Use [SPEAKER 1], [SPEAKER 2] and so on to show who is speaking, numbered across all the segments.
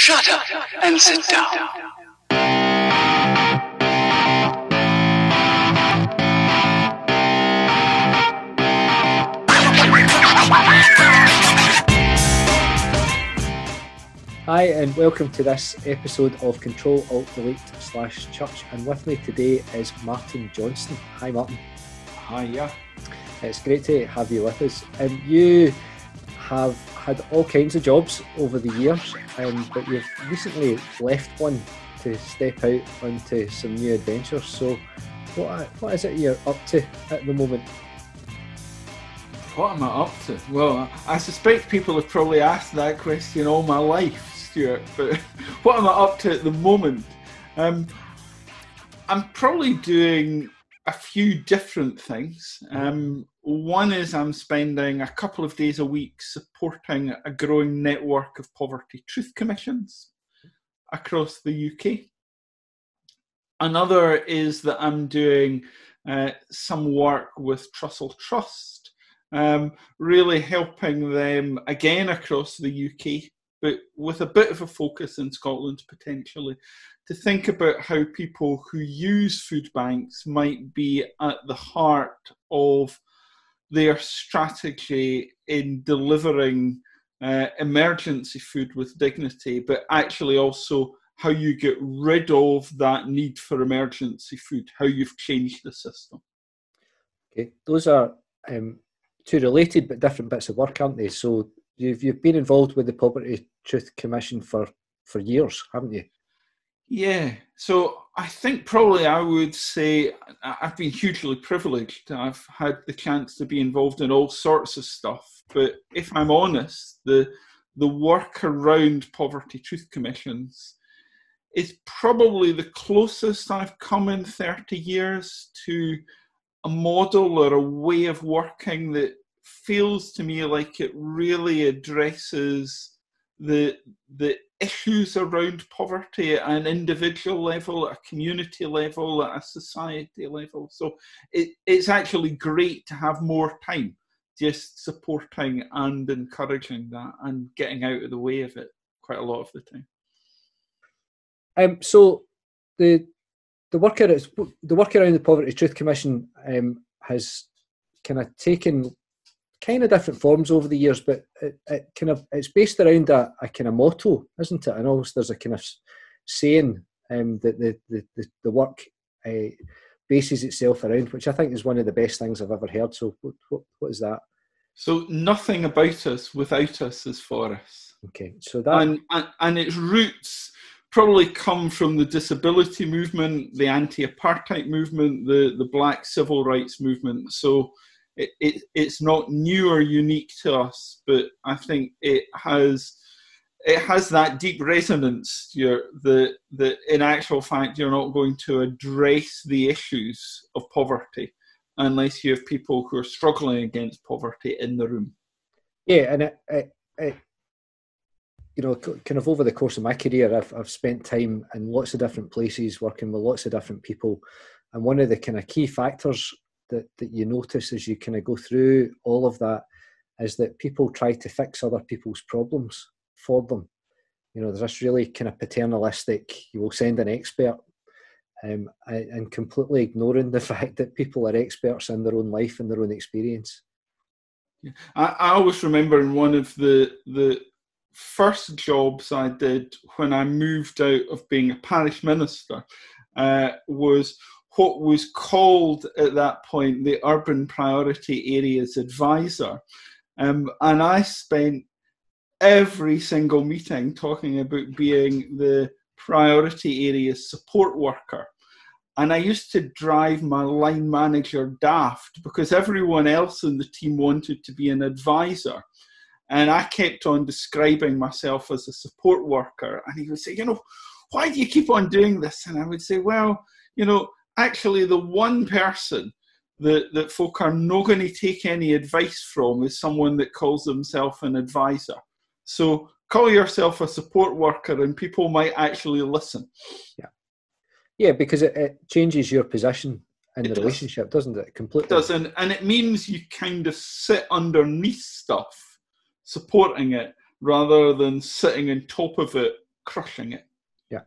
[SPEAKER 1] Shut up and sit down.
[SPEAKER 2] Hi and welcome to this episode of ctl-alt-del-church, and with me today is Martin Johnstone. Hi Martin.
[SPEAKER 3] Hi, yeah.
[SPEAKER 2] It's great to have you with us. You have had all kinds of jobs over the years, but you've recently left one to step out onto some new adventures. So what is it you're up to at the moment?
[SPEAKER 3] What am I up to? Well, I suspect people have probably asked that question all my life, Stewart, but what am I up to at the moment? I'm probably doing a few different things. One is I'm spending a couple of days a week supporting a growing network of poverty truth commissions across the UK. Another is that I'm doing some work with Trussell Trust, really helping them again across the UK, but with a bit of a focus in Scotland potentially, to think about how people who use food banks might be at the heart of their strategy in delivering emergency food with dignity, but actually also how you get rid of that need for emergency food, how you've changed the system.
[SPEAKER 2] Okay, those are two related but different bits of work, aren't they? So you've been involved with the Poverty Truth Commission for years, haven't you?
[SPEAKER 3] Yeah, so I think probably I would say I've been hugely privileged. I've had the chance to be involved in all sorts of stuff, but if I'm honest, the work around Poverty Truth Commissions is probably the closest I've come in 30 years to a model or a way of working that feels to me like it really addresses the issues around poverty at an individual level, at a community level, at a society level. So it's actually great to have more time just supporting and encouraging that and getting out of the way of it quite a lot of the time.
[SPEAKER 2] So the work around the Poverty Truth Commission has kind of taken kind of different forms over the years, but it's based around a kind of motto, isn't it? And also there's a kind of saying that the work bases itself around, which I think is one of the best things I've ever heard. So what is that?
[SPEAKER 3] So nothing about us without us is for us.
[SPEAKER 2] Okay, so that
[SPEAKER 3] and its roots probably come from the disability movement, the anti-apartheid movement, the Black civil rights movement. So it's not new or unique to us, but I think it has that deep resonance that in actual fact you're not going to address the issues of poverty unless you have people who are struggling against poverty in the room.
[SPEAKER 2] Yeah, and it kind of over the course of my career, I've spent time in lots of different places working with lots of different people, and one of the kind of key factors that you notice as you kind of go through all of that is that people try to fix other people's problems for them. There's this really kind of paternalistic, you will send an expert, and completely ignoring the fact that people are experts in their own life and their own experience.
[SPEAKER 3] Yeah. I always remember in one of the first jobs I did when I moved out of being a parish minister was what was called at that point the Urban Priority Areas Advisor. And I spent every single meeting talking about being the priority areas support worker. And I used to drive my line manager daft because everyone else in the team wanted to be an advisor. And I kept on describing myself as a support worker. And he would say, why do you keep on doing this? And I would say, well, actually the one person that folk are not going to take any advice from is someone that calls themselves an advisor. So call yourself a support worker and people might actually listen.
[SPEAKER 2] Yeah, because it changes your position in the relationship, doesn't it? Completely.
[SPEAKER 3] It does, and it means you kind of sit underneath stuff, supporting it, rather than sitting on top of it crushing it.
[SPEAKER 2] Yeah,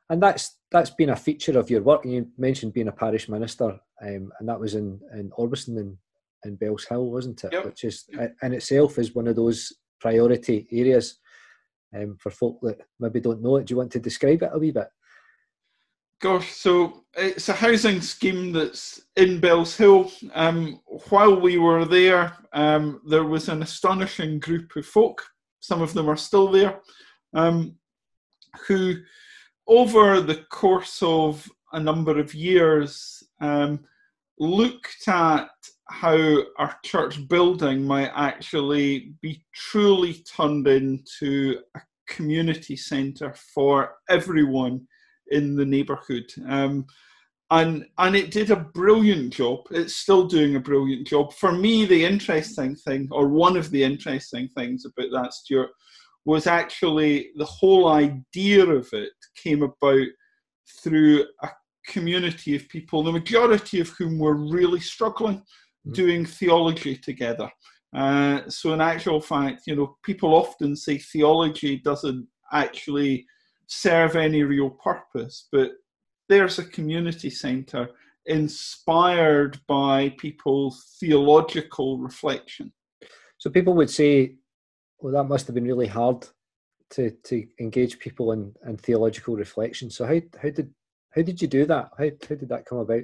[SPEAKER 2] and that's been a feature of your work. You mentioned being a parish minister, and that was in Orbison in Bells Hill, wasn't it?
[SPEAKER 3] Yep.
[SPEAKER 2] Which is in itself is one of those priority areas for folk that maybe don't know it. Do you want to describe it a wee bit?
[SPEAKER 3] Gosh, so it's a housing scheme that's in Bells Hill. While we were there, there was an astonishing group of folk, some of them are still there, who over the course of a number of years looked at how our church building might actually be truly turned into a community centre for everyone in the neighbourhood. And it did a brilliant job. It's still doing a brilliant job. For me, the interesting thing, or one of the interesting things about that, Stewart, was actually the whole idea of it came about through a community of people, the majority of whom were really struggling doing theology together. So in actual fact, people often say theology doesn't actually serve any real purpose, but there's a community centre inspired by people's theological reflection.
[SPEAKER 2] So people would say, well, that must have been really hard to engage people in theological reflection. So how did you do that? How did that come about?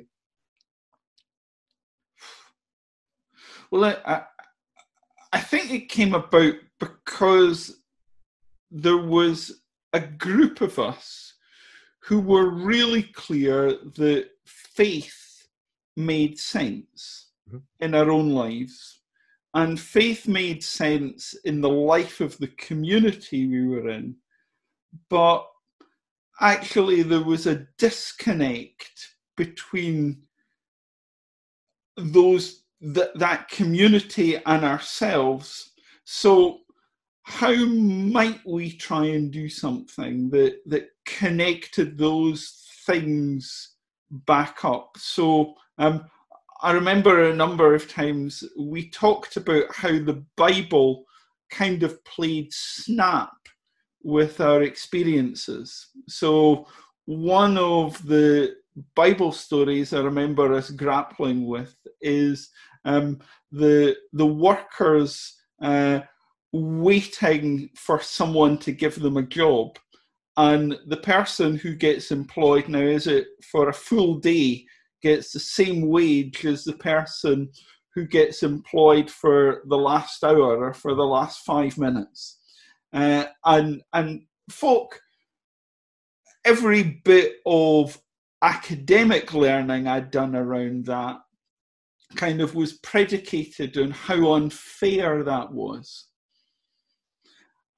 [SPEAKER 3] Well, I think it came about because there was a group of us who were really clear that faith made sense in our own lives. And faith made sense in the life of the community we were in. But actually there was a disconnect between that community and ourselves. So how might we try and do something that connected those things back up? So I remember a number of times we talked about how the Bible kind of played snap with our experiences. So one of the Bible stories I remember us grappling with is the workers waiting for someone to give them a job, and the person who gets employed now, is it for a full day, gets the same wage as the person who gets employed for the last hour or for the last 5 minutes. And folk, every bit of academic learning I'd done around that kind of was predicated on how unfair that was.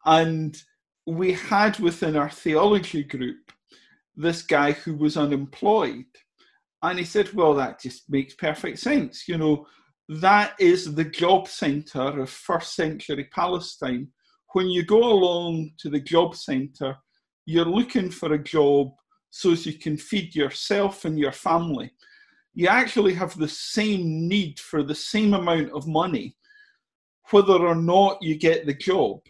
[SPEAKER 3] And we had within our theology group this guy who was unemployed. And he said, well, that just makes perfect sense. That is the job centre of first century Palestine. When you go along to the job centre, you're looking for a job so as you can feed yourself and your family. You actually have the same need for the same amount of money, whether or not you get the job.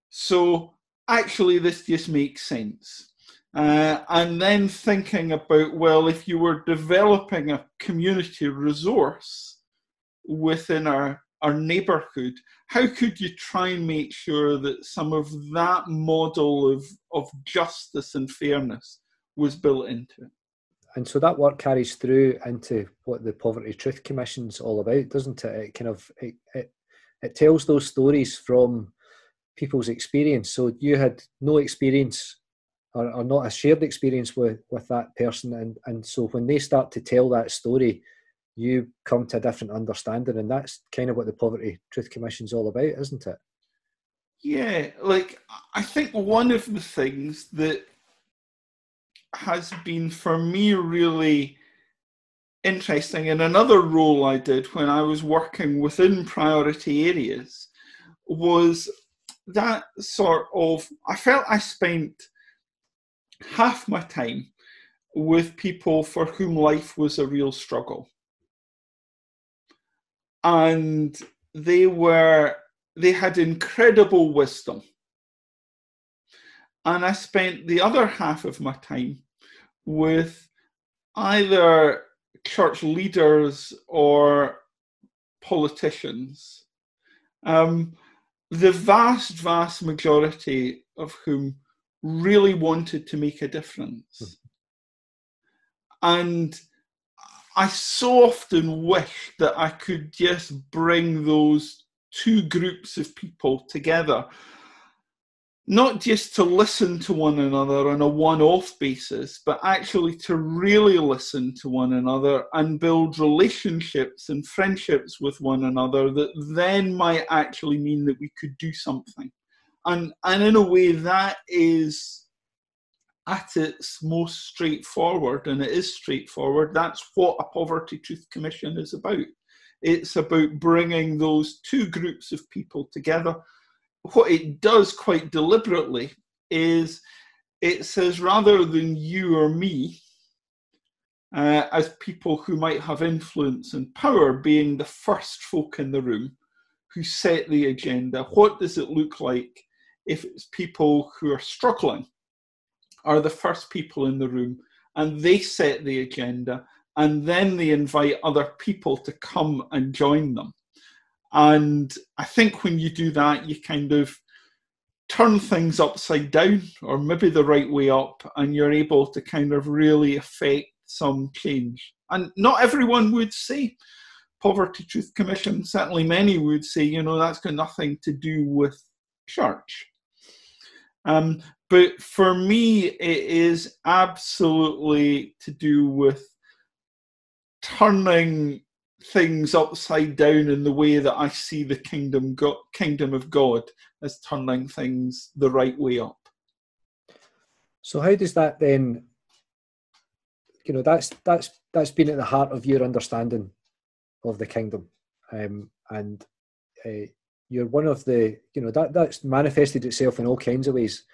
[SPEAKER 3] So actually, this just makes sense. And then thinking about, well, if you were developing a community resource within our neighbourhood, how could you try and make sure that some of that model of justice and fairness was built into it?
[SPEAKER 2] And so that work carries through into what the Poverty Truth Commission's all about, doesn't it? It kind of it tells those stories from people's experience. So you had no experience or not a shared experience with that person, and so when they start to tell that story, you come to a different understanding, and that's kind of what the Poverty Truth Commission's all about, isn't it?
[SPEAKER 3] Yeah, I think one of the things that has been for me really interesting in another role I did when I was working within priority areas was that sort of, I felt I spent half my time with people for whom life was a real struggle. And they had incredible wisdom. And I spent the other half of my time with either church leaders or politicians, the vast majority of whom really wanted to make a difference. And I so often wish that I could just bring those two groups of people together, not just to listen to one another on a one-off basis, but actually to really listen to one another and build relationships and friendships with one another that then might actually mean that we could do something. And in a way, that is at its most straightforward, and it is straightforward. That's what a Poverty Truth Commission is about. It's about bringing those two groups of people together. What it does quite deliberately is it says, rather than you or me, as people who might have influence and power being the first folk in the room who set the agenda, what does it look like if it's people who are struggling are the first people in the room and they set the agenda and then they invite other people to come and join them? And I think when you do that, you kind of turn things upside down, or maybe the right way up, and you're able to kind of really affect some change. And not everyone would say Poverty Truth Commission. Certainly many would say, you know, that's got nothing to do with church. But for me, it is absolutely to do with turning things upside down in the way that I see the kingdom of God as turning things the right way up.
[SPEAKER 2] So how does that then, you know, that's been at the heart of your understanding of the kingdom, and you're one of the, you know, that's manifested itself in all kinds of ways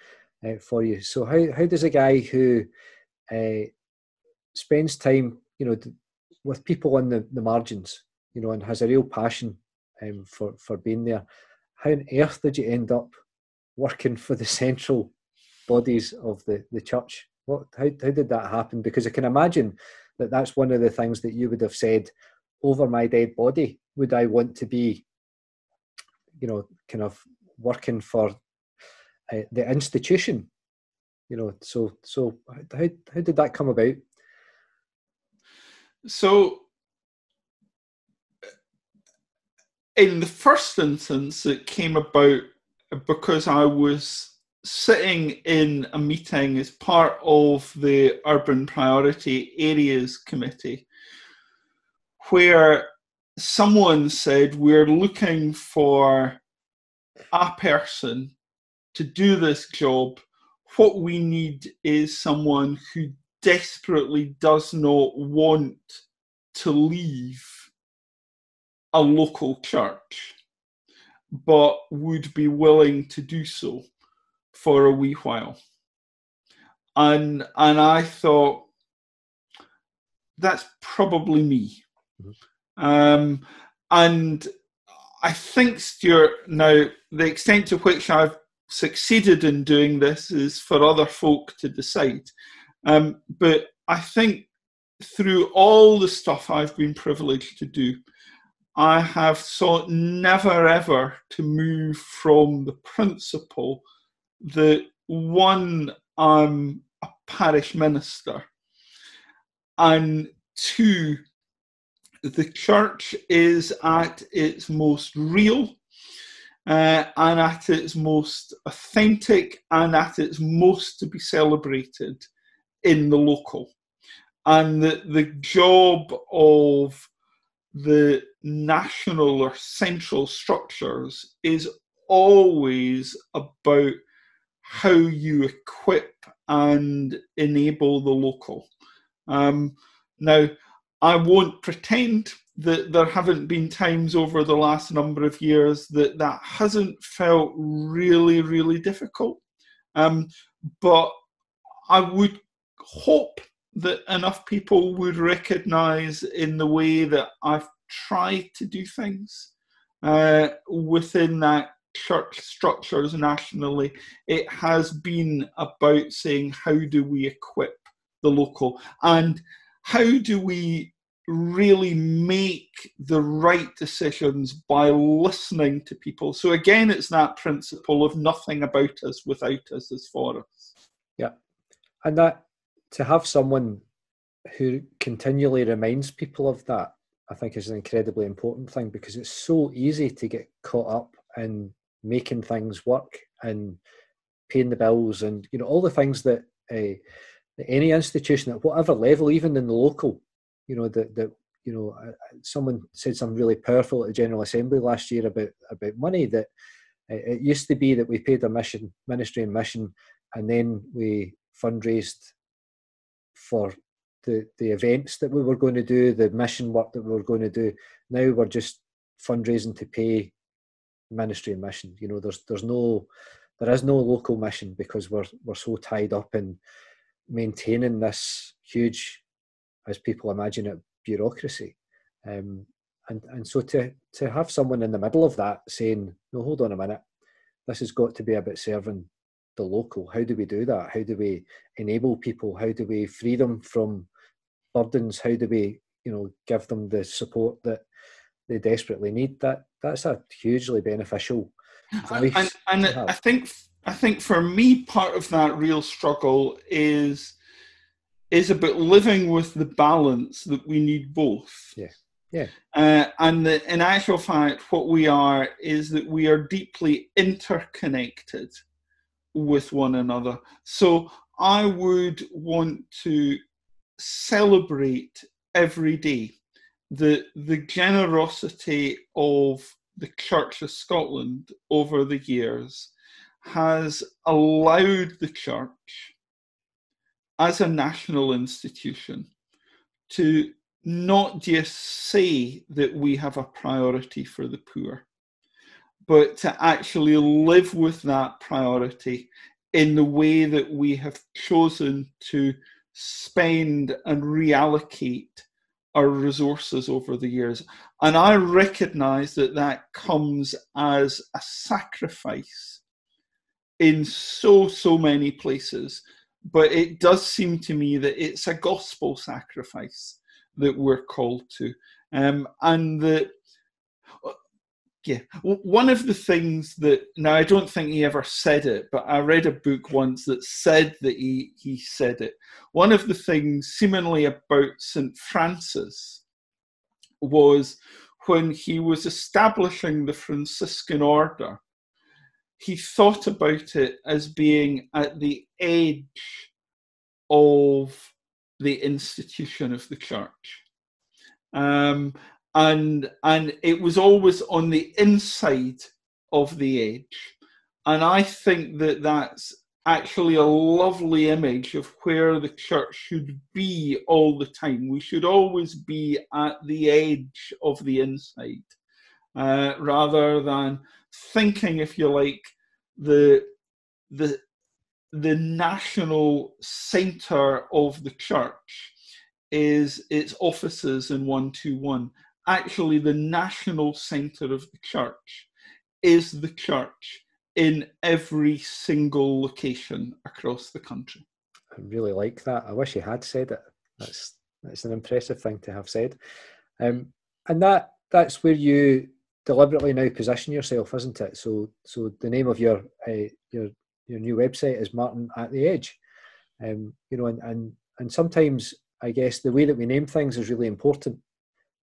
[SPEAKER 2] for you. So how does a guy who spends time, you know, with people on the margins, you know, and has a real passion for being there, how on earth did you end up working for the central bodies of the church? How did that happen? Because I can imagine that that's one of the things that you would have said, over my dead body, would I want to be, you know, kind of working for the institution, you know? So how did that come about?
[SPEAKER 3] So in the first instance, it came about because I was sitting in a meeting as part of the Urban Priority Areas Committee, where someone said, we're looking for a person to do this job. What we need is someone who desperately does not want to leave a local church, but would be willing to do so for a wee while. And I thought, that's probably me. Mm-hmm. And I think, Stewart, now the extent to which I've succeeded in doing this is for other folk to decide. But I think through all the stuff I've been privileged to do, I have sought never ever to move from the principle that, one, I'm a parish minister, and two, the church is at its most real and at its most authentic and at its most to be celebrated in the local. And the job of the national or central structures is always about how you equip and enable the local. Now, I won't pretend that there haven't been times over the last number of years that hasn't felt really, really difficult. But I would hope that enough people would recognise in the way that I've tried to do things within that church structures nationally, it has been about saying, how do we equip the local, and how do we really make the right decisions by listening to people. So again, it's that principle of nothing about us without us is for us.
[SPEAKER 2] Yeah, and that to have someone who continually reminds people of that, I think, is an incredibly important thing, because it's so easy to get caught up in making things work and paying the bills and, you know, all the things that any institution at whatever level, even in the local, you know, that you know, someone said something really powerful at the General Assembly last year about money, that it used to be that we paid our ministry and mission, and then we fundraised for the events that we were going to do, the mission work that we were going to do. Now we're just fundraising to pay ministry and mission. You know, there is no local mission, because we're so tied up in maintaining this huge, as people imagine it, bureaucracy. And so to have someone in the middle of that saying, no, hold on a minute, this has got to be about serving the local. How do we do that? How do we enable people? How do we free them from burdens? How do we, you know, give them the support that they desperately need? That's a hugely beneficial voice.
[SPEAKER 3] And I think for me, part of that real struggle is about living with the balance that we need both.
[SPEAKER 2] Yeah.
[SPEAKER 3] And in actual fact, what we are is that we are deeply interconnected with one another. So I would want to celebrate every day the generosity of the Church of Scotland over the years has allowed the Church as a national institution to not just say that we have a priority for the poor, but to actually live with that priority in the way that we have chosen to spend and reallocate our resources over the years. And I recognise that comes as a sacrifice in so many places, but it does seem to me that it's a gospel sacrifice that we're called to. One of the things that, now I don't think he ever said it, but I read a book once that said that he said it. One of the things seemingly about St. Francis was when he was establishing the Franciscan order, he thought about it as being at the edge of the institution of the church. And it was always on the inside of the edge. And I think that that's actually a lovely image of where the church should be all the time. We should always be at the edge of the inside, rather than thinking, if you like, the national centre of the church is its offices in 121. Actually, the national centre of the church is the church in every single location across the country.
[SPEAKER 2] I really like that. I wish you had said it. That's an impressive thing to have said. And that's where you deliberately now position yourself, isn't it? So the name of your new website is Martin at the Edge. You know, and sometimes I guess the way that we name things is really important.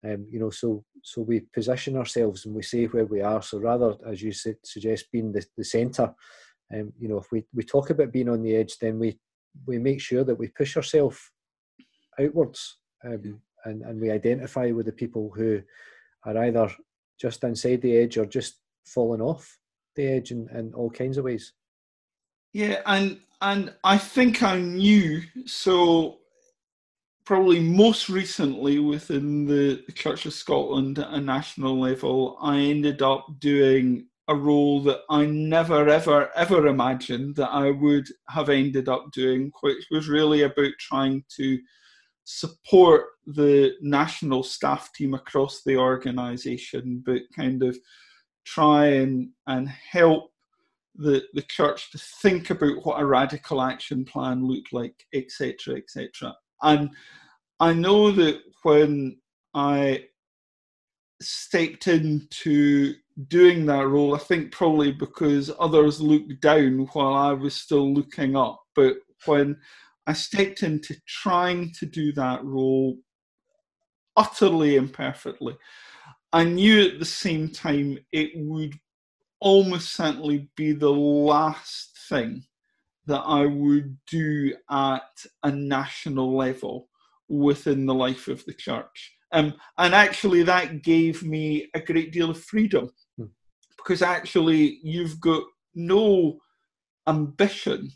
[SPEAKER 2] You know, so we position ourselves and we say where we are. So rather, as you suggest, being the centre, you know, if we talk about being on the edge, then we make sure that we push ourselves outwards, and we identify with the people who are either just inside the edge or just falling off the edge in all kinds of ways.
[SPEAKER 3] Yeah, and I think I knew, so probably most recently within the Church of Scotland at a national level, I ended up doing a role that I never, ever imagined that I would have ended up doing, which was really about trying to support the national staff team across the organisation, but kind of try and help the church to think about what a radical action plan looked like, etc., etc. And I know that when I stepped into doing that role, I think probably because others looked down while I was still looking up, but when I stepped into trying to do that role utterly imperfectly, I knew at the same time it would almost certainly be the last thing that I would do at a national level within the life of the church. And actually that gave me a great deal of freedom, because actually you've got no ambition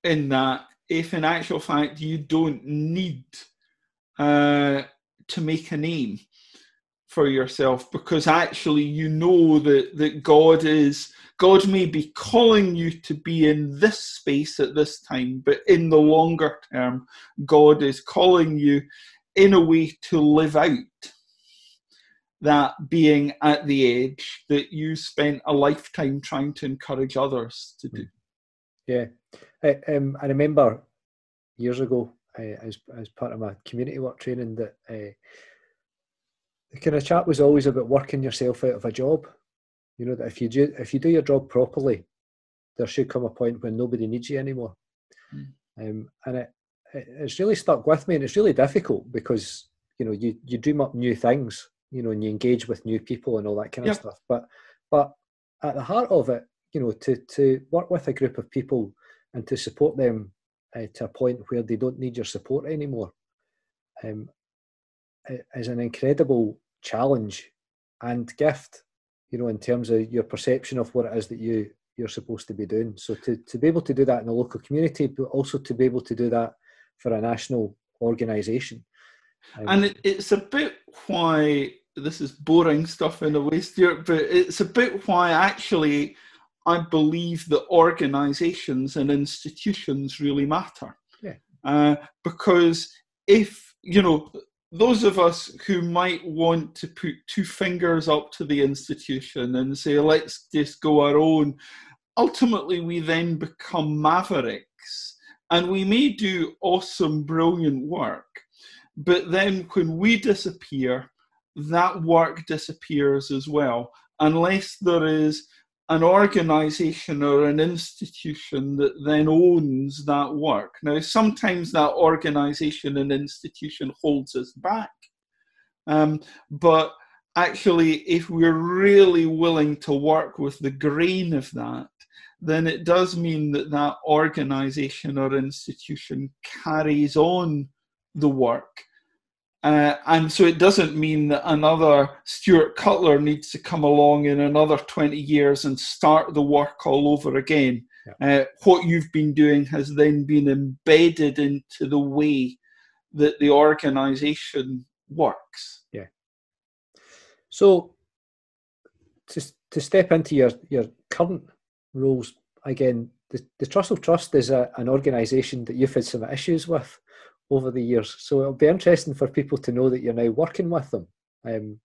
[SPEAKER 3] in that if in actual fact you don't need to make a name for yourself, because actually you know that God may be calling you to be in this space at this time, but in the longer term, God is calling you in a way to live out that being at the edge that you spent a lifetime trying to encourage others to do.
[SPEAKER 2] Yeah. I remember years ago, as part of my community work training, that the kind of chat was always about working yourself out of a job. You know, that if you do your job properly, there should come a point when nobody needs you anymore. And it's really stuck with me, and it's really difficult because, you know, you dream up new things, you know, and you engage with new people and all that kind of stuff. But at the heart of it, you know, to work with a group of people and to support them to a point where they don't need your support anymore, is an incredible challenge and gift, you know, in terms of your perception of what it is that you're supposed to be doing. So to be able to do that in a local community, but also to be able to do that for a national organisation.
[SPEAKER 3] And it's a bit why, this is boring stuff in a way, Stewart, but it's a bit why actually I believe that organisations and institutions really matter. Yeah. Because if, you know, those of us who might want to put two fingers up to the institution and say, let's just go our own, ultimately we then become mavericks, and we may do awesome, brilliant work, but then when we disappear, that work disappears as well, unless there is an organisation or an institution that then owns that work. Now, sometimes that organisation and institution holds us back. But actually, if we're really willing to work with the grain of that, then it does mean that that organisation or institution carries on the work. And so it doesn't mean that another Stewart Cutler needs to come along in another 20 years and start the work all over again. Yeah. What you've been doing has then been embedded into the way that the organisation works.
[SPEAKER 2] Yeah. So to step into your current roles, again, the Trussell Trust is an organisation that you've had some issues with over the years, so it'll be interesting for people to know that you're now working with them.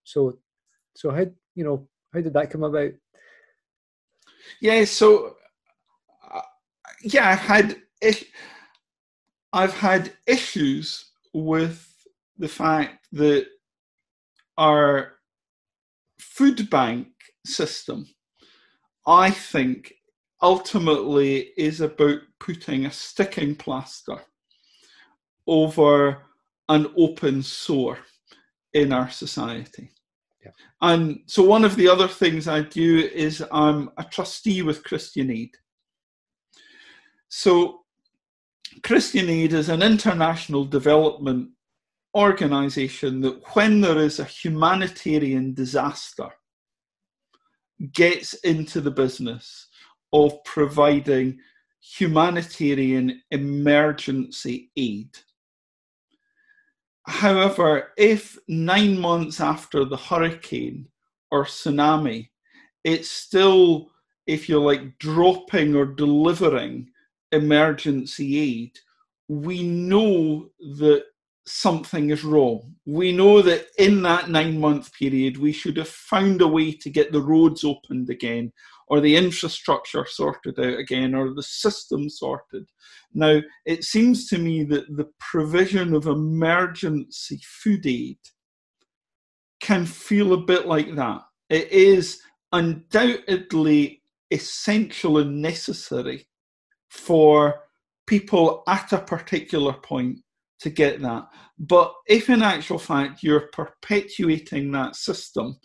[SPEAKER 2] So how did that come about?
[SPEAKER 3] Yeah, so I've had issues with the fact that our food bank system, I think, ultimately is about putting a sticking plaster over an open sore in our society. Yeah. And so one of the other things I do is I'm a trustee with Christian Aid. So Christian Aid is an international development organisation that when there is a humanitarian disaster, gets into the business of providing humanitarian emergency aid. However, if 9 months after the hurricane or tsunami, it's still, if you like, dropping or delivering emergency aid, we know that something is wrong. We know that in that 9-month period, we should have found a way to get the roads opened again, or the infrastructure sorted out again, or the system sorted. Now, it seems to me that the provision of emergency food aid can feel a bit like that. It is undoubtedly essential and necessary for people at a particular point to get that. But if in actual fact you're perpetuating that system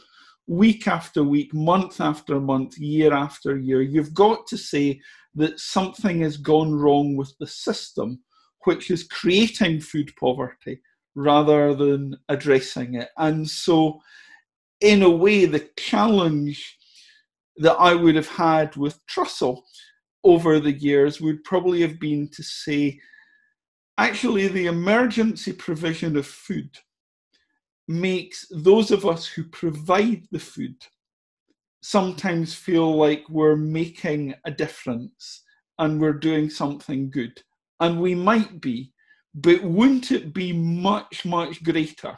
[SPEAKER 3] week after week, month after month, year after year, you've got to say that something has gone wrong with the system, which is creating food poverty rather than addressing it. And so, in a way, the challenge that I would have had with Trussell over the years would probably have been to say, actually, the emergency provision of food makes those of us who provide the food sometimes feel like we're making a difference and we're doing something good. And we might be, but wouldn't it be much, much greater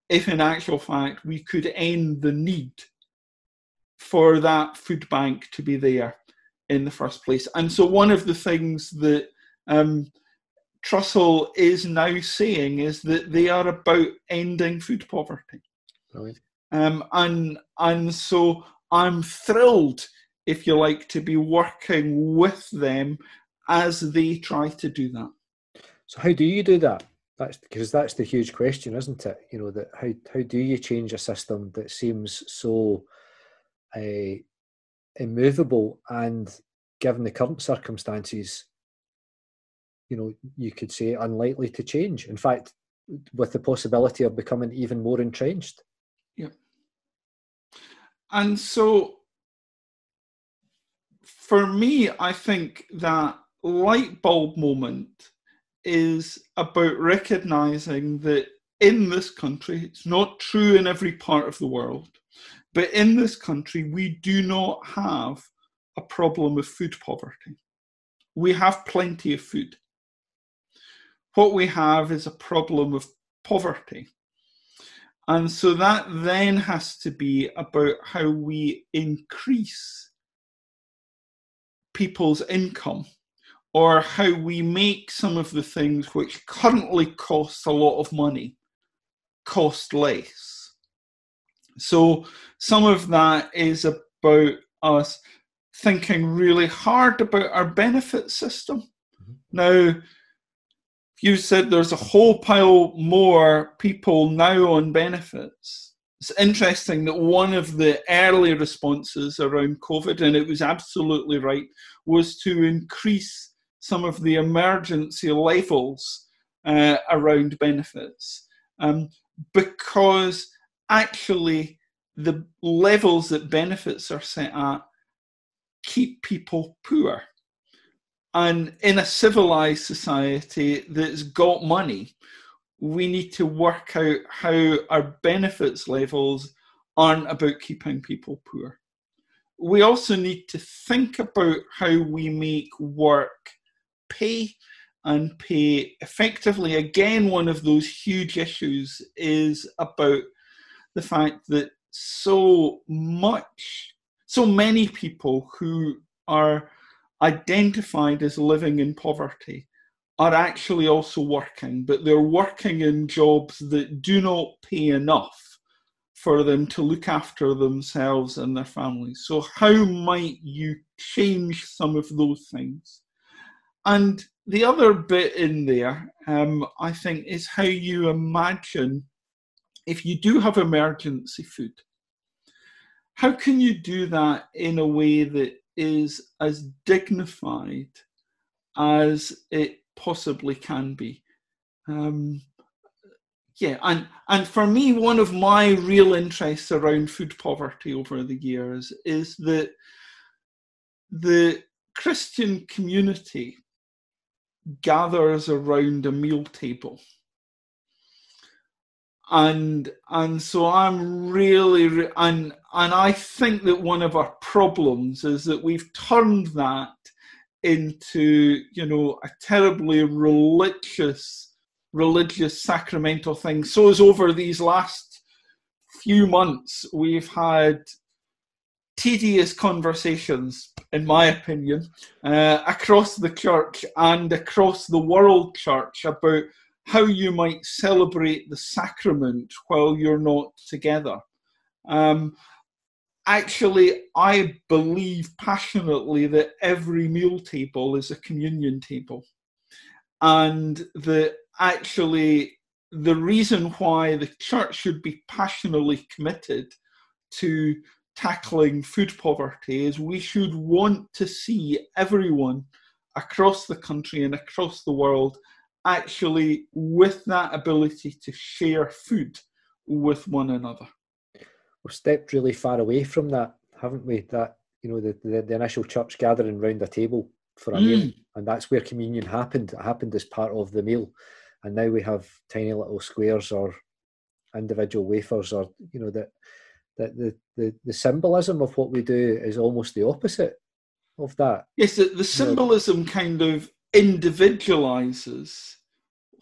[SPEAKER 3] if in actual fact we could end the need for that food bank to be there in the first place? And so one of the things that Trussell is now saying is that they are about ending food poverty.
[SPEAKER 2] Right.
[SPEAKER 3] And so I'm thrilled, if you like, to be working with them as they try to do that.
[SPEAKER 2] So how do you do that? Because that's the huge question, isn't it? You know, that how do you change a system that seems so immovable, and given the current circumstances, you know, you could say unlikely to change. In fact, with the possibility of becoming even more entrenched.
[SPEAKER 3] Yeah. And so for me, I think that light bulb moment is about recognizing that in this country, it's not true in every part of the world, but in this country, we do not have a problem of food poverty. We have plenty of food. What we have is a problem of poverty. And so that then has to be about how we increase people's income, or how we make some of the things which currently cost a lot of money cost less. So some of that is about us thinking really hard about our benefit system. Mm-hmm. Now, you said there's a whole pile more people now on benefits. It's interesting that one of the early responses around COVID, and it was absolutely right, was to increase some of the emergency levels around benefits. Because actually the levels that benefits are set at keep people poor. And in a civilized society that's got money, we need to work out how our benefits levels aren't about keeping people poor. We also need to think about how we make work pay, and pay effectively. Again, one of those huge issues is about the fact that so many people who are identified as living in poverty are actually also working, but they're working in jobs that do not pay enough for them to look after themselves and their families. So how might you change some of those things? And the other bit in there, I think, is how you imagine, if you do have emergency food, how can you do that in a way that is as dignified as it possibly can be? And for me, one of my real interests around food poverty over the years is that the Christian community gathers around a meal table. And so I'm really, and I think that one of our problems is that we've turned that into, you know, a terribly religious religious sacramental things. So as over these last few months, we've had tedious conversations, in my opinion, across the church and across the world church about how you might celebrate the sacrament while you're not together. Actually, I believe passionately that every meal table is a communion table. And that actually the reason why the church should be passionately committed to tackling food poverty is we should want to see everyone across the country and across the world actually with that ability to share food with one another.
[SPEAKER 2] We've stepped really far away from that, haven't we? That, you know, the initial church gathering round a table for a meal, and that's where communion happened. It happened as part of the meal, and now we have tiny little squares or individual wafers, or, you know, the symbolism of what we do is almost the opposite of that.
[SPEAKER 3] Yes, the symbolism kind of individualizes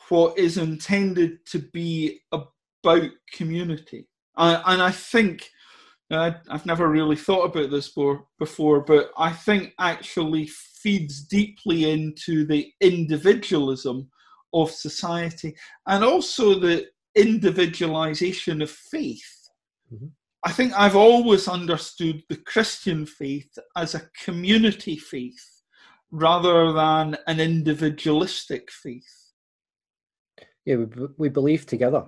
[SPEAKER 3] what is intended to be about community. And I think, I've never really thought about this before, but I think actually feeds deeply into the individualism of society and also the individualization of faith. Mm-hmm. I think I've always understood the Christian faith as a community faith rather than an individualistic faith.
[SPEAKER 2] Yeah, we believe together.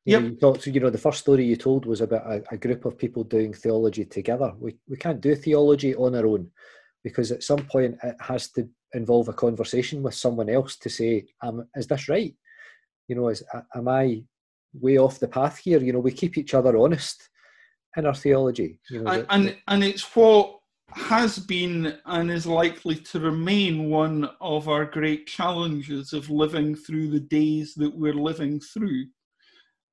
[SPEAKER 3] Yep.
[SPEAKER 2] The first story you told was about a group of people doing theology together. We can't do theology on our own, because at some point it has to involve a conversation with someone else to say, is this right? You know, am I way off the path here? You know, we keep each other honest in our theology. You know,
[SPEAKER 3] and it's what has been and is likely to remain one of our great challenges of living through the days that we're living through.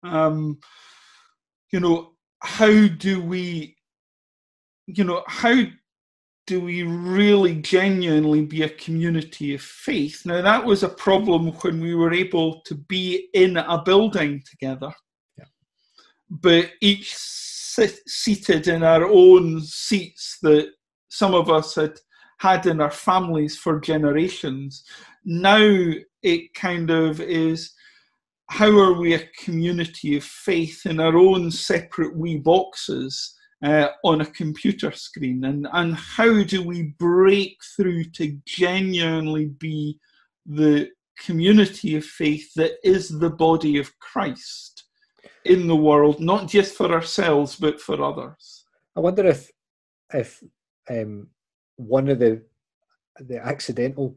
[SPEAKER 3] You know, how do we really genuinely be a community of faith? Now, that was a problem when we were able to be in a building together, but each seated in our own seats that some of us had in our families for generations. Now it kind of is, how are we a community of faith in our own separate wee boxes on a computer screen? And how do we break through to genuinely be the community of faith that is the body of Christ in the world, not just for ourselves, but for others?
[SPEAKER 2] I wonder if one of the accidental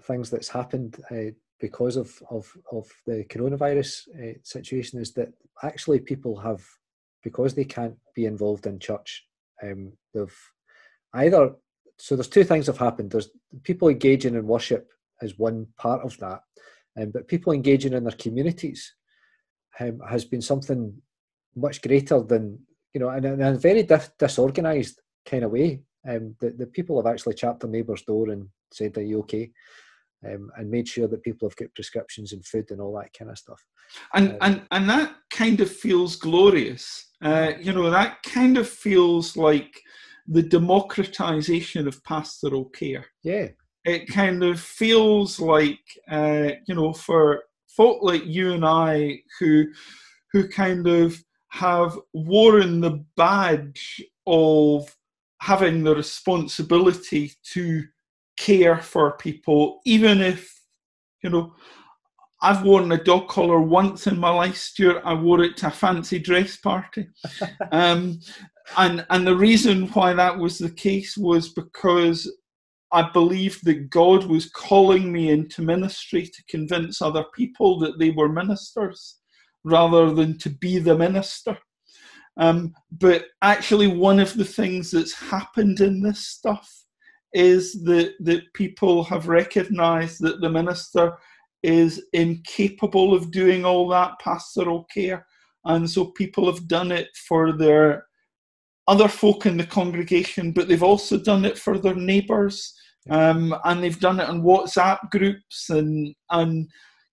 [SPEAKER 2] things that's happened because of the coronavirus situation is that actually people have, because they can't be involved in church, they've either, so there's two things have happened. There's people engaging in worship as one part of that, but people engaging in their communities has been something much greater than, you know, in a very disorganised kind of way. The people have actually chapped their neighbour's door and said, "Are you okay?" And made sure that people have got prescriptions and food and all that kind of stuff.
[SPEAKER 3] And that kind of feels glorious. You know, that kind of feels like the democratization of pastoral care.
[SPEAKER 2] Yeah.
[SPEAKER 3] It kind of feels like, you know, for folk like you and I who kind of have worn the badge of having the responsibility to care for people, even if, you know, I've worn a dog collar once in my life, Stuart. I wore it to a fancy dress party. And the reason why that was the case was because I believed that God was calling me into ministry to convince other people that they were ministers rather than to be the minister. But actually one of the things that's happened in this stuff is that people have recognised that the minister is incapable of doing all that pastoral care. And so people have done it for their other folk in the congregation, but they've also done it for their neighbours. And they've done it on WhatsApp groups and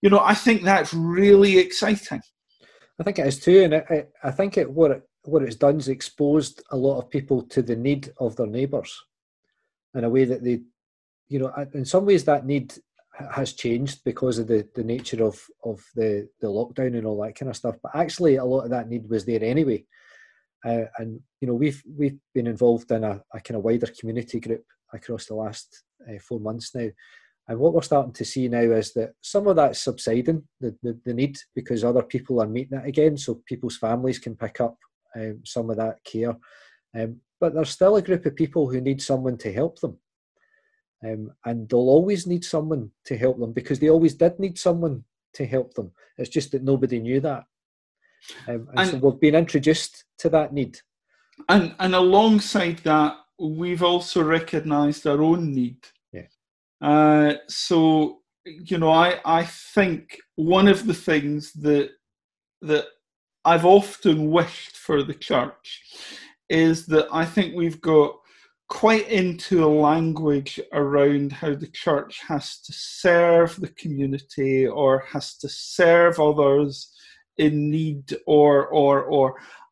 [SPEAKER 3] I think that's really exciting.
[SPEAKER 2] I think it is too, and I think what it's done is exposed a lot of people to the need of their neighbours in a way that they, in some ways that need has changed because of the nature of the lockdown and all that kind of stuff. But actually, a lot of that need was there anyway. And we've been involved in a kind of wider community group across the last 4 months now. And what we're starting to see now is that some of that's subsiding, the need, because other people are meeting it again, so people's families can pick up some of that care. But there's still a group of people who need someone to help them. And they'll always need someone to help them, because they always did need someone to help them. It's just that nobody knew that. And so we've been introduced to that need.
[SPEAKER 3] And alongside that, we've also recognised our own need. So, I think one of the things that I've often wished for the church is that I think we've got quite into a language around how the church has to serve the community or has to serve others in need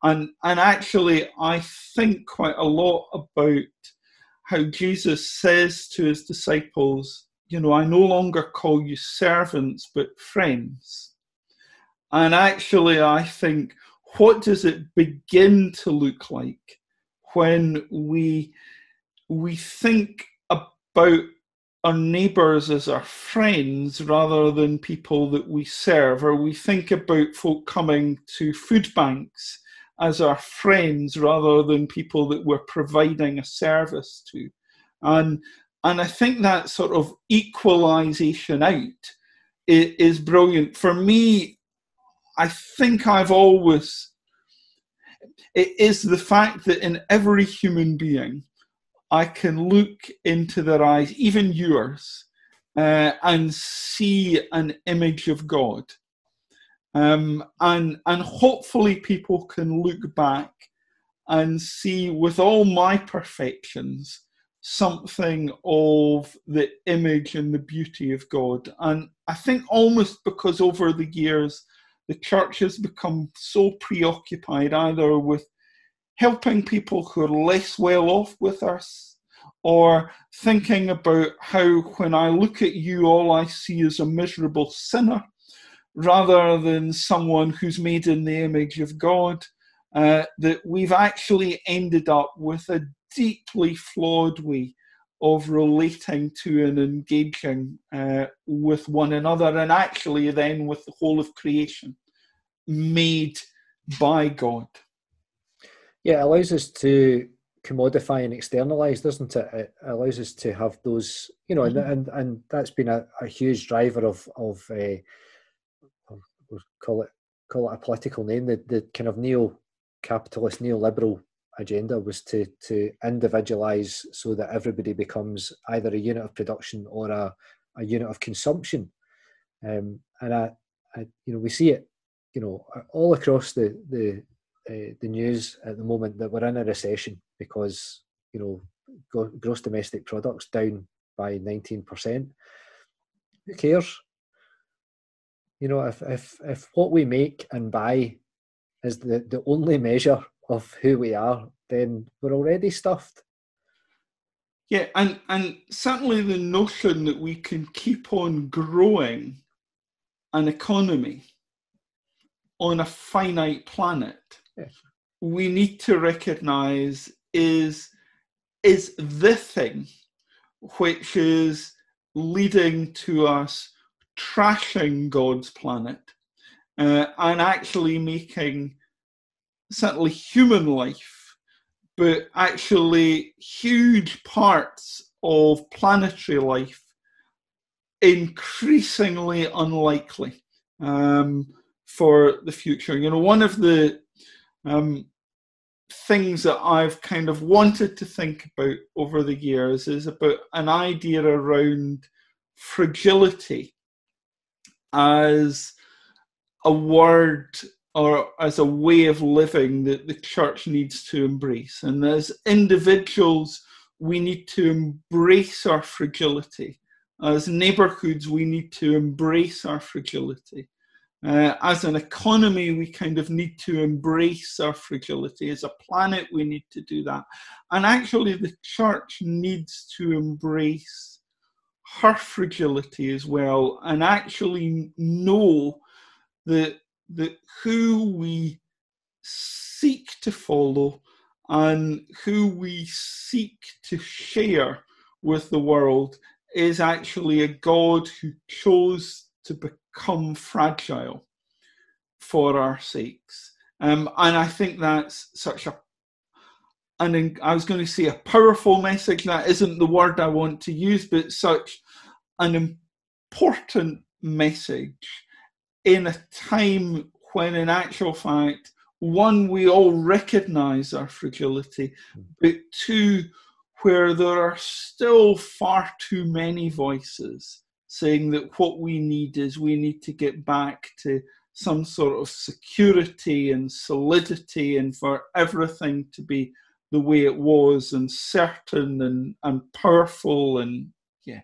[SPEAKER 3] and actually I think quite a lot about how Jesus says to his disciples, I no longer call you servants, but friends. And actually, I think, what does it begin to look like when we think about our neighbours as our friends rather than people that we serve, or we think about folk coming to food banks as our friends rather than people that we're providing a service to. And I think that sort of equalisation out is brilliant. For me, I think it is the fact that in every human being, I can look into their eyes, even yours, and see an image of God. And hopefully people can look back and see, with all my perfections, something of the image and the beauty of God. And I think almost because over the years, the church has become so preoccupied either with helping people who are less well off with us, or thinking about how when I look at you, all I see is a miserable sinner, rather than someone who's made in the image of God, that we've actually ended up with a deeply flawed way of relating to and engaging with one another, and actually then with the whole of creation made by God.
[SPEAKER 2] Yeah, it allows us to commodify and externalise, doesn't it? It allows us to have those, and that's been a huge driver of we'll call it a political name, the kind of neo-capitalist, neoliberal agenda was to individualise so that everybody becomes either a unit of production or a unit of consumption. And we see it, all across the news at the moment, that we're in a recession because, gross domestic product's down by 19%. Who cares? If what we make and buy is the only measure of who we are, then we're already stuffed.
[SPEAKER 3] Yeah, and certainly the notion that we can keep on growing an economy on a finite planet, we need to recognise is the thing which is leading to us trashing God's planet and actually making certainly human life, but actually huge parts of planetary life increasingly unlikely for the future. One of the things that I've kind of wanted to think about over the years is about an idea around fragility as a word or as a way of living that the church needs to embrace. And as individuals, we need to embrace our fragility As neighbourhoods, we need to embrace our fragility. As an economy, we kind of need to embrace our fragility. As a planet, we need to do that. And actually, the church needs to embrace her fragility as well, and actually know that who we seek to follow and who we seek to share with the world is actually a God who chose to become fragile for our sakes. And I think that's such and I was going to say a powerful message. That isn't the word I want to use, but such an important message in a time when, in actual fact, one, we all recognize our fragility, but two, where there are still far too many voices saying that what we need to get back to some sort of security and solidity, and for everything to be the way it was, and certain and powerful, and yeah.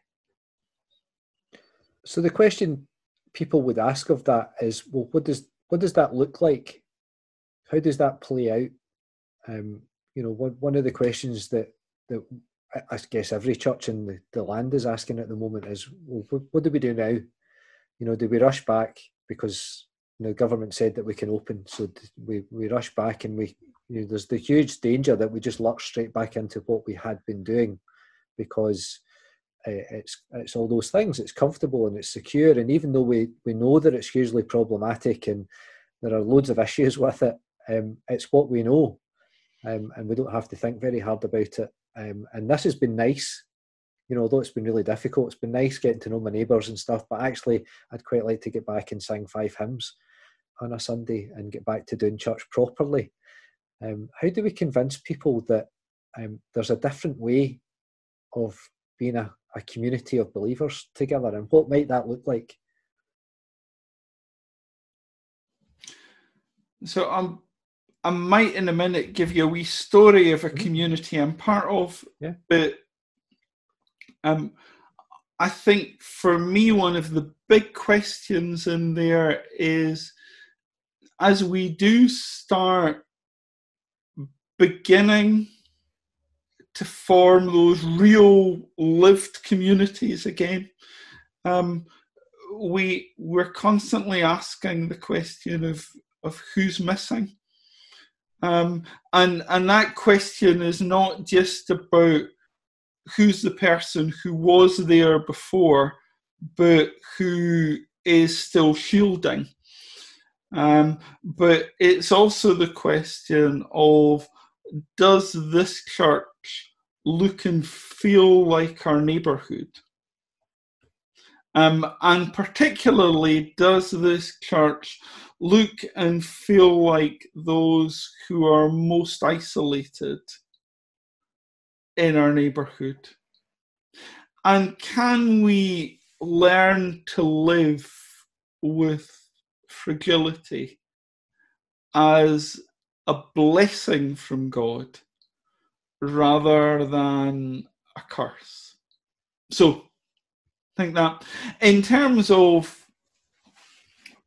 [SPEAKER 2] So the question people would ask of that is, well, what does that look like? How does that play out? One of the questions that I guess every church in the land is asking at the moment is, well, what do we do now? Do we rush back because the government said that we can open, so we rush back, and there's the huge danger that we just lurch straight back into what we had been doing, because it's all those things. It's comfortable and it's secure, and even though we know that it's hugely problematic and there are loads of issues with it, it's what we know, and we don't have to think very hard about it. And this has been nice, although it's been really difficult. It's been nice getting to know my neighbours and stuff, but actually I'd quite like to get back and sing 5 hymns on a Sunday and get back to doing church properly. How do we convince people that there's a different way of being a community of believers together, and what might that look like?
[SPEAKER 3] So I might in a minute give you a wee story of a community I'm part of,
[SPEAKER 2] yeah.
[SPEAKER 3] But I think for me, one of the big questions in there is, as we do start beginning to form those real lived communities again, we're constantly asking the question of who's missing. And that question is not just about who's the person who was there before, but who is still shielding. But it's also the question of, does this church look and feel like our neighbourhood? And particularly, does this church look and feel like those who are most isolated in our neighbourhood? And can we learn to live with fragility as a blessing from God rather than a curse? So I think that in terms of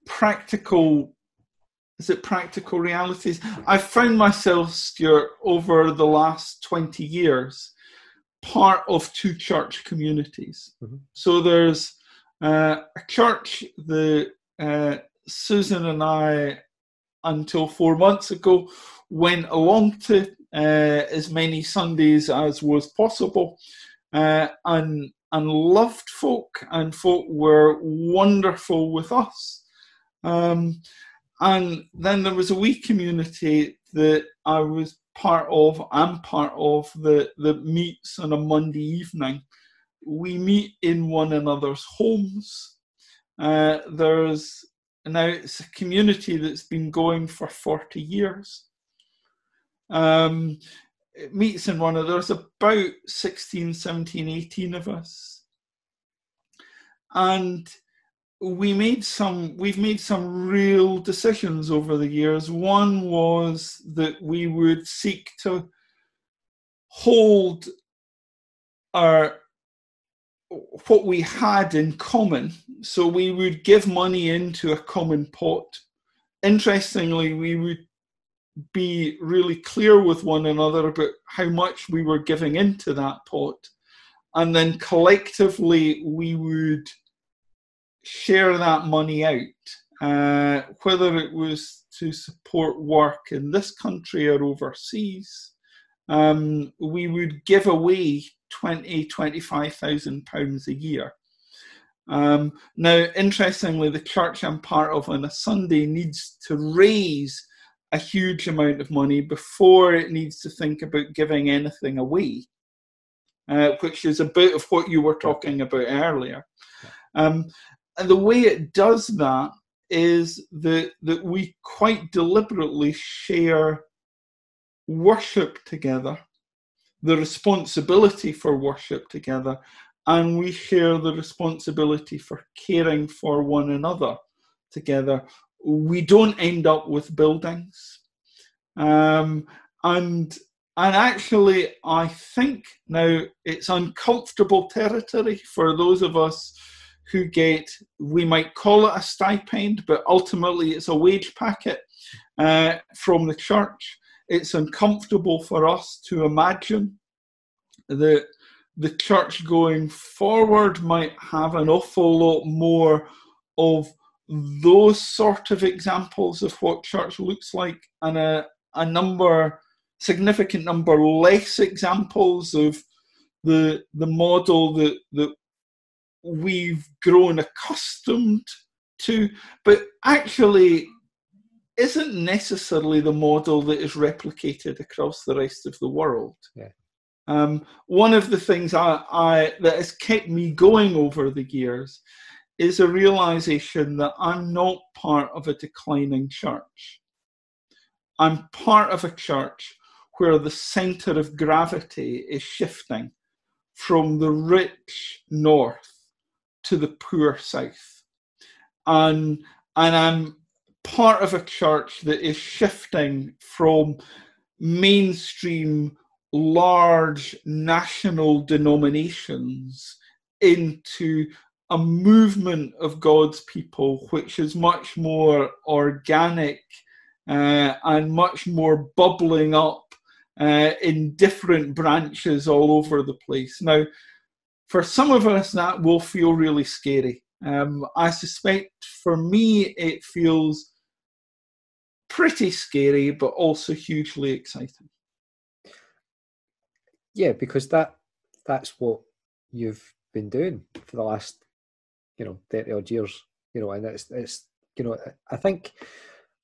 [SPEAKER 3] practical realities, I've found myself, Stewart, over the last 20 years, part of 2 church communities. Mm-hmm. So there's a church that Susan and I, until 4 months ago, went along to as many Sundays as was possible, and loved folk, and folk were wonderful with us. And then there was a wee community that I was part of, that meets on a Monday evening. We meet in one another's homes. It's a community that's been going for 40 years. It meets in there's about 16, 17, 18 of us. And we've made some real decisions over the years. One was that we would seek to hold what we had in common. So we would give money into a common pot. Interestingly, we would be really clear with one another about how much we were giving into that pot. And then collectively, we would share that money out, whether it was to support work in this country or overseas. We would give away £25,000 a year. Now, interestingly, the church I'm part of on a Sunday needs to raise a huge amount of money before it needs to think about giving anything away, which is a bit of what you were talking about earlier. And the way it does that is that we quite deliberately share worship together, the responsibility for worship together, and we share the responsibility for caring for one another together. We don't end up with buildings. And actually, I think now it's uncomfortable territory for those of us who get, we might call it a stipend, but ultimately it's a wage packet from the church. It's uncomfortable for us to imagine that the church going forward might have an awful lot more of those sort of examples of what church looks like, and a significant number less examples of the model that we've grown accustomed to, but actually isn't necessarily the model that is replicated across the rest of the world.
[SPEAKER 2] Yeah.
[SPEAKER 3] One of the things that has kept me going over the years is a realization that I'm not part of a declining church. I'm part of a church where the center of gravity is shifting from the rich north to the poor south. And I'm part of a church that is shifting from mainstream large national denominations into a movement of God's people, which is much more organic and much more bubbling up in different branches all over the place. Now, for some of us, that will feel really scary. I suspect for me, it feels pretty scary, but also hugely exciting.
[SPEAKER 2] Yeah, because that's what you've been doing for the last 30 odd years, and it's I think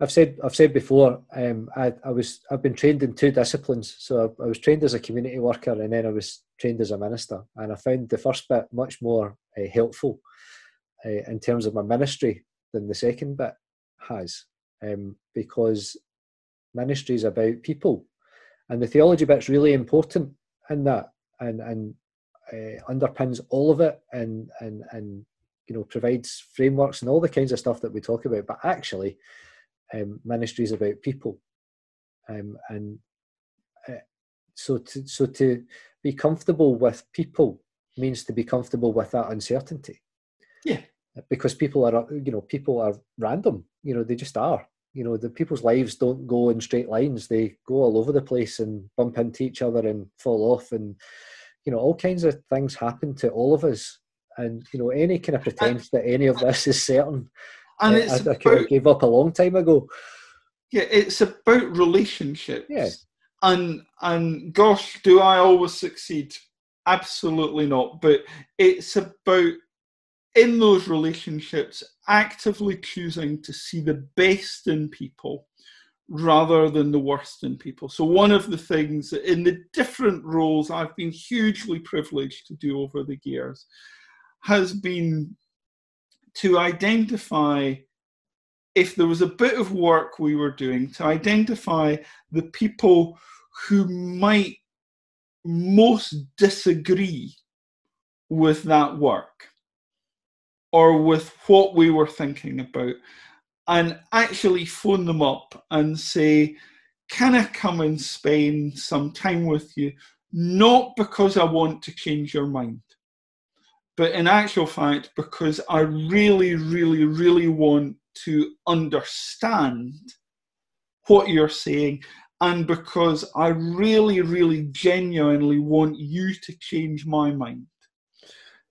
[SPEAKER 2] I've said before, I've been trained in two disciplines. So I was trained as a community worker, and then I was trained as a minister, and I found the first bit much more helpful in terms of my ministry than the second bit has, because ministry is about people, and the theology bit's really important in that, and underpins all of it, and provides frameworks and all the kinds of stuff that we talk about. But actually, ministry is about people, so to be comfortable with people means to be comfortable with that uncertainty.
[SPEAKER 3] Yeah,
[SPEAKER 2] because people are random. They just are. The people's lives don't go in straight lines. They go all over the place and bump into each other and fall off, and all kinds of things happen to all of us. And any kind of pretense that any of this is certain,
[SPEAKER 3] and
[SPEAKER 2] I gave up a long time ago.
[SPEAKER 3] Yeah, it's about relationships.
[SPEAKER 2] Yeah.
[SPEAKER 3] And gosh, do I always succeed? Absolutely not. But it's about, in those relationships, actively choosing to see the best in people rather than the worst in people. So one of the things in the different roles I've been hugely privileged to do over the years has been to identify, if there was a bit of work we were doing, to identify the people who might most disagree with that work or with what we were thinking about, and actually phone them up and say, can I come and spend some time with you? Not because I want to change your mind, but in actual fact, because I really, really, really want to understand what you're saying, and because I really, really genuinely want you to change my mind.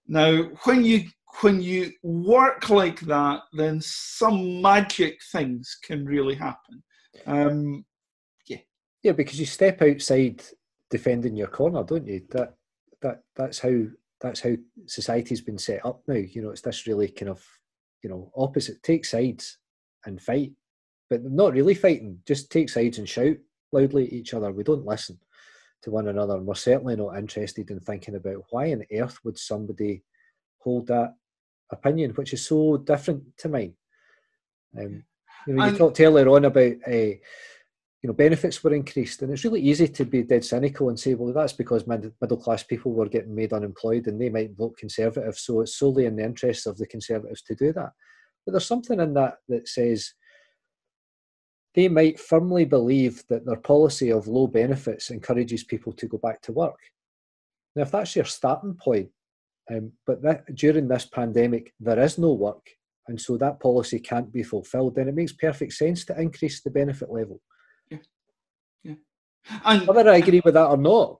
[SPEAKER 3] Now, when you work like that, then some magic things can really happen.
[SPEAKER 2] Yeah, because you step outside defending your corner, don't you? That's how society's been set up now. You know, it's this really kind of, you know, opposite. Take sides and fight, but not really fighting. Just take sides and shout loudly at each other. We don't listen to one another, and we're certainly not interested in thinking about why on earth would somebody hold that opinion, which is so different to mine. You know, you talked earlier on about you know, benefits were increased, and it's really easy to be dead cynical and say, well, that's because middle class people were getting made unemployed and they might vote Conservative, so it's solely in the interests of the Conservatives to do that. But there's something in that that says they might firmly believe that their policy of low benefits encourages people to go back to work. Now, if that's your starting point, but during this pandemic, there is no work, and so that policy can't be fulfilled, then it makes perfect sense to increase the benefit level.
[SPEAKER 3] Yeah. And
[SPEAKER 2] whether I agree with that or not.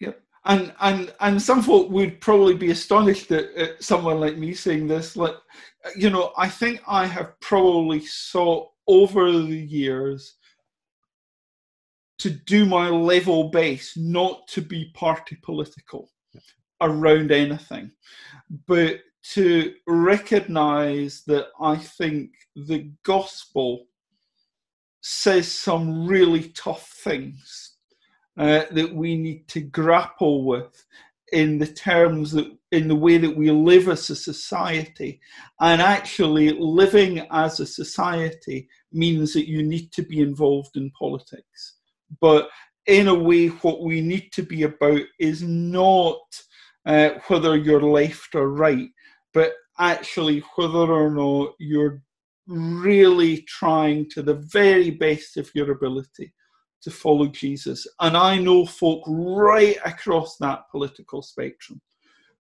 [SPEAKER 3] Yeah. And some folk would probably be astonished at someone like me saying this. Like, you know, I think I have probably sought over the years to do my level best not to be party political around anything, but to recognise that I think the gospel says some really tough things that we need to grapple with in the terms that, in the way that we live as a society. And actually living as a society means that you need to be involved in politics. But in a way, what we need to be about is not whether you're left or right, but actually whether or not you're really trying to the very best of your ability to follow Jesus. And I know folk right across that political spectrum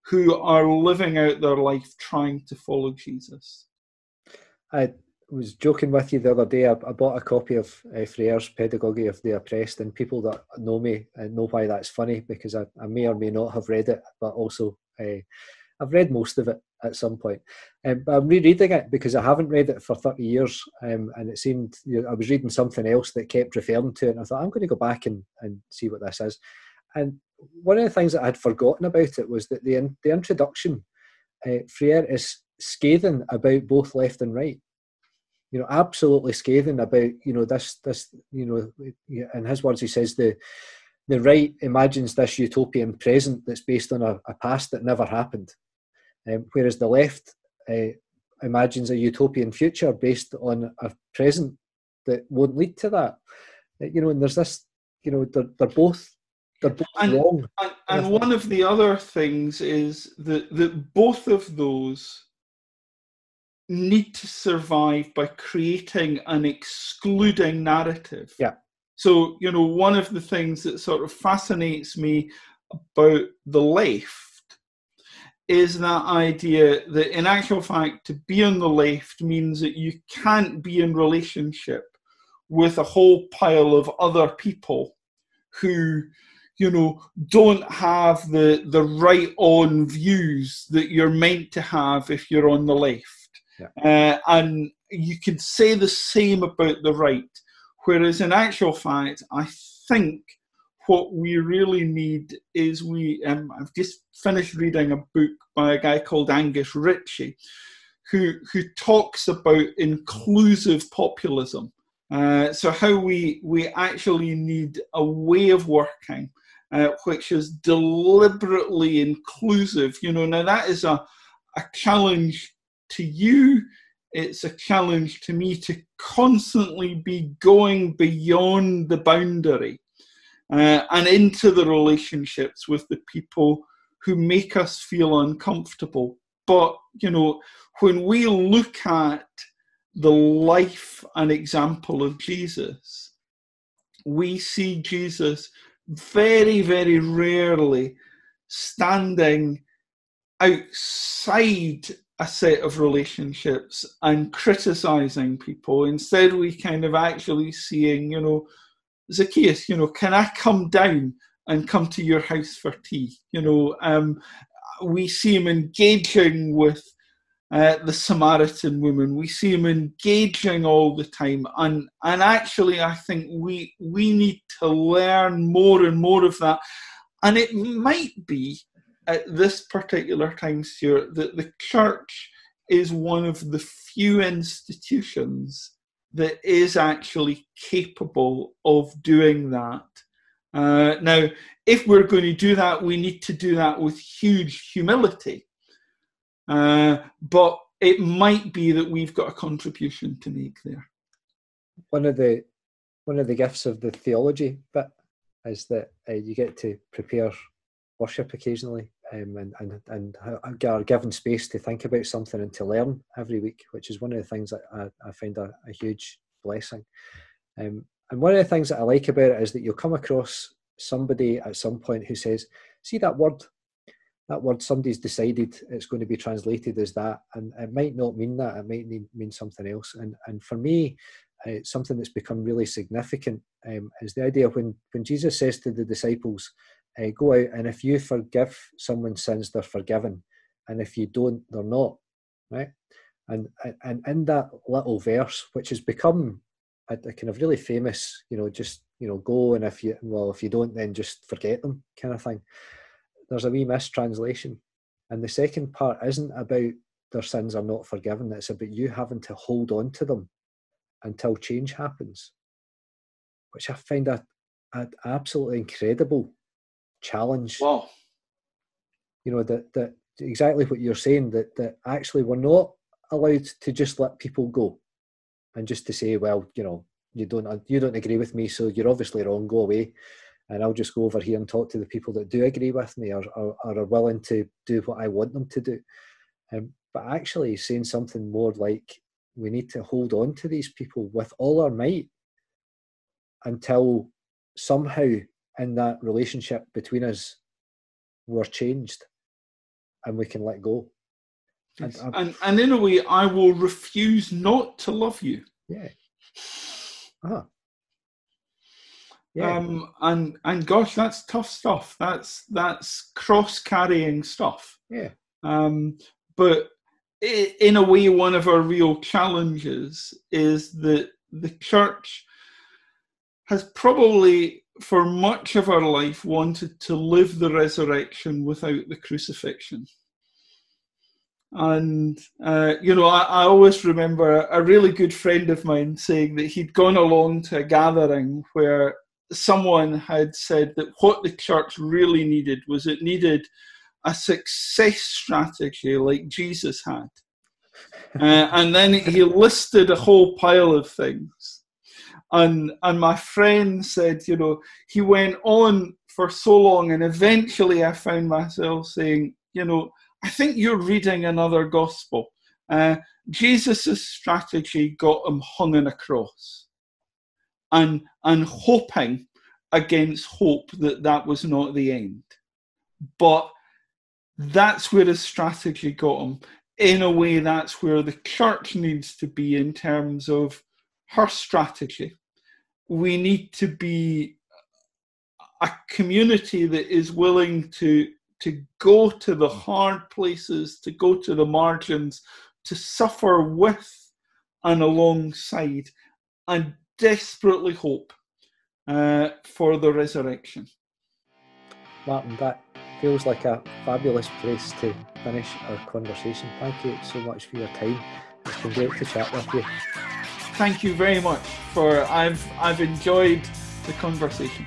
[SPEAKER 3] who are living out their life trying to follow Jesus.
[SPEAKER 2] I was joking with you the other day. I bought a copy of Frere's Pedagogy of the Oppressed, and people that know me know why that's funny, because I may or may not have read it, but also I've read most of it at some point. But I'm rereading it because I haven't read it for 30 years, and it seemed, you know, I was reading something else that kept referring to it, and I thought, I'm going to go back and see what this is. And one of the things that I had forgotten about it was that the introduction, Frere is scathing about both left and right. You know, absolutely scathing about, you know, this, you know, in his words, he says the right imagines this utopian present that's based on a past that never happened. Whereas the left imagines a utopian future based on a present that won't lead to that. You know, and there's this, you know, they're both wrong.
[SPEAKER 3] And one of the other things is that both of those need to survive by creating an excluding narrative.
[SPEAKER 2] Yeah.
[SPEAKER 3] So, you know, one of the things that sort of fascinates me about the left is that idea that in actual fact, to be on the left means that you can't be in relationship with a whole pile of other people who, you know, don't have the right on views that you're meant to have if you're on the left. Yeah. And you can say the same about the right. Whereas in actual fact, I think what we really need is I've just finished reading a book by a guy called Angus Ritchie, who talks about inclusive populism. So how we actually need a way of working which is deliberately inclusive. You know, now that is a challenge to you. It's a challenge to me to constantly be going beyond the boundary and into the relationships with the people who make us feel uncomfortable. But, you know, when we look at the life and example of Jesus, we see Jesus very, very rarely standing outside a set of relationships and criticising people. Instead, we kind of actually seeing, Zacchaeus, can I come down and come to your house for tea? We see him engaging with the Samaritan woman. We see him engaging all the time. And actually, I think we need to learn more and more of that. And it might be at this particular time, Stewart, that the church is one of the few institutions that is actually capable of doing that. Now, if we're going to do that, we need to do that with huge humility. But it might be that we've got a contribution to make there. One of
[SPEAKER 2] the gifts of the theology bit is that you get to prepare worship occasionally, and are given space to think about something and to learn every week, which is one of the things that I find a huge blessing. And one of the things that I like about it is that you'll come across somebody at some point who says, see that word, somebody's decided it's going to be translated as that, and it might not mean that, it might mean something else. And for me, something that's become really significant is the idea when Jesus says to the disciples, go out, and if you forgive someone's sins, they're forgiven, and if you don't, they're not, right? And in that little verse, which has become a kind of really famous, go, and if you don't, then just forget them kind of thing. There's a wee mistranslation. And the second part isn't about their sins are not forgiven. It's about you having to hold on to them until change happens, which I find an absolutely incredible challenge.
[SPEAKER 3] Wow.
[SPEAKER 2] That exactly what you're saying, that actually we're not allowed to just let people go and just to say, well, you don't agree with me, so you're obviously wrong, go away. And I'll just go over here and talk to the people that do agree with me or are willing to do what I want them to do. But actually saying something more like we need to hold on to these people with all our might until somehow in that relationship between us we're changed and we can let go.
[SPEAKER 3] Yes. And in a way, I will refuse not to love you.
[SPEAKER 2] Yeah. Uh-huh. Yeah.
[SPEAKER 3] And gosh, that's tough stuff. That's cross-carrying stuff.
[SPEAKER 2] Yeah.
[SPEAKER 3] But in a way, one of our real challenges is that the church has probably, for much of our life, wanted to live the resurrection without the crucifixion. And, I always remember a really good friend of mine saying that he'd gone along to a gathering where someone had said that what the church really needed was it needed a success strategy like Jesus had. And then he listed a whole pile of things. And my friend said, he went on for so long, and eventually I found myself saying, I think you're reading another gospel. Jesus' strategy got him hung on a cross, and hoping against hope that was not the end. But that's where his strategy got him. In a way, that's where the church needs to be in terms of her strategy. We need to be a community that is willing to go to the hard places, to go to the margins, to suffer with and alongside, and desperately hope for the resurrection.
[SPEAKER 2] Martin, that feels like a fabulous place to finish our conversation. Thank you so much for your time. It's been great to chat with you.
[SPEAKER 3] Thank you very much. I've enjoyed the conversation.